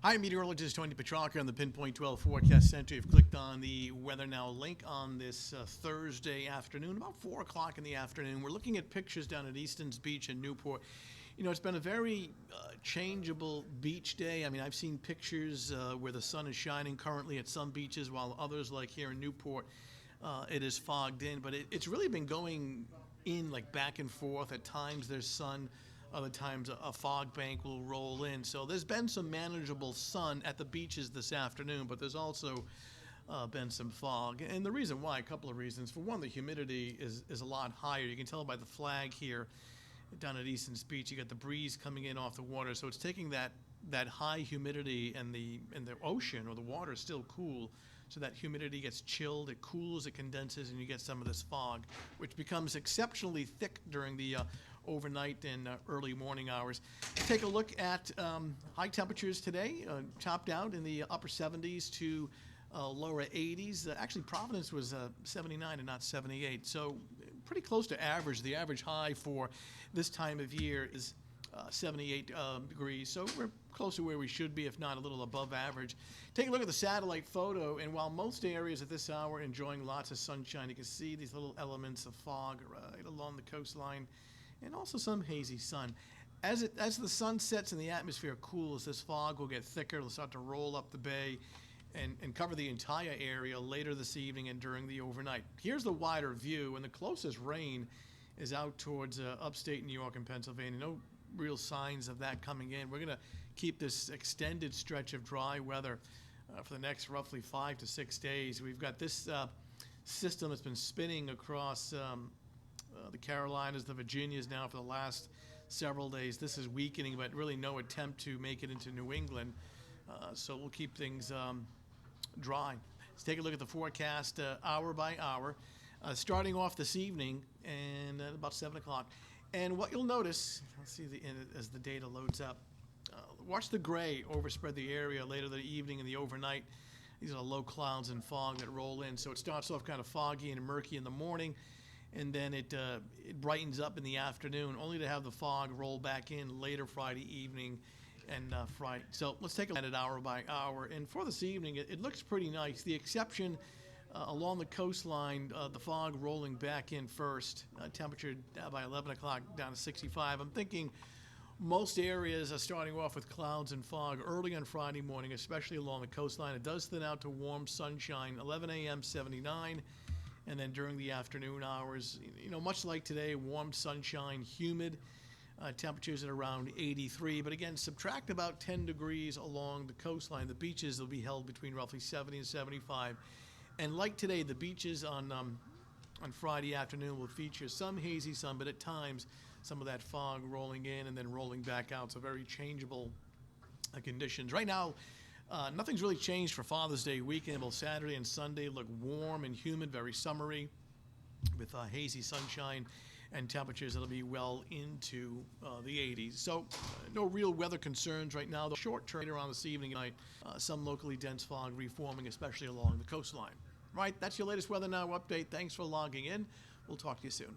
Hi, meteorologist Tony Petrarca on the Pinpoint 12 Forecast Center. You've clicked on the Weather Now link on this Thursday afternoon, about 4 o'clock in the afternoon. We're looking at pictures down at EASTON'S beach in Newport. You know, it's been a very changeable beach day. I mean, I've seen pictures where the sun is shining currently at some beaches, while others, like here in Newport, it is fogged in. But it's really been going in like back and forth. At times there's sun. Other times a fog bank will roll in. So there's been some manageable sun at the beaches this afternoon, but there's also been some fog. And the reason why, a couple of reasons. For one, the humidity is a lot higher. You can tell by the flag here down at EASTON'S beach. You got the breeze coming in off the water. So it's taking that high humidity, and the ocean or the water is still cool. So that humidity gets chilled, it cools, it condenses, and you get some of this fog, which becomes exceptionally thick during the overnight and early morning hours. Take a look at high temperatures today, topped out in the upper 70s to lower 80s. Actually, Providence was 79 and not 78, so pretty close to average. The average high for this time of year is 78 degrees, so we're close to where we should be, if not a little above average. Take a look at the satellite photo, and while most areas at this hour are enjoying lots of sunshine, you can see these little elements of fog right along the coastline, and also some hazy sun. As the sun sets and the atmosphere cools, this fog will get thicker. It'll start to roll up the bay and cover the entire area later this evening and during the overnight. Here's the wider view, and the closest rain is out towards upstate New York and Pennsylvania. No real signs of that coming in. We're going to keep this extended stretch of dry weather for the next roughly 5 to 6 days. We've got this system that's been spinning across the Carolinas, the Virginias now for the last several days. This is weakening, but really no attempt to make it into New England. So we'll keep things dry. Let's take a look at the forecast hour by hour, starting off this evening and at about 7 o'clock. And what you'll notice, let's see as the data loads up, watch the gray overspread the area later the evening and the overnight. These are low clouds and fog that roll in. So it starts off kind of foggy and murky in the morning, and then it brightens up in the afternoon, only to have the fog roll back in later Friday evening and Friday. So let's take a look at it hour by hour. And for this evening, it looks pretty nice. The exception along the coastline, the fog rolling back in first, temperature by 11 o'clock down to 65. I'm thinking most areas are starting off with clouds and fog early on Friday morning, especially along the coastline. It does thin out to warm sunshine, 11 a.m., 79. And then during the afternoon hours, you know, much like today, warm sunshine, humid, temperatures at around 83. But again, subtract about 10 degrees along the coastline. The beaches will be held between roughly 70 and 75. And like today, the beaches on Friday afternoon will feature some hazy sun, but at times some of that fog rolling in and then rolling back out. So very changeable conditions. Right now, nothing's really changed for Father's Day weekend. Both Saturday and Sunday look warm and humid, very summery, with hazy sunshine and temperatures that'll be well into the 80s. So no real weather concerns right now. The short term around this evening and night, some locally dense fog reforming, especially along the coastline. Right, that's your latest Weather Now update. Thanks for logging in. We'll talk to you soon.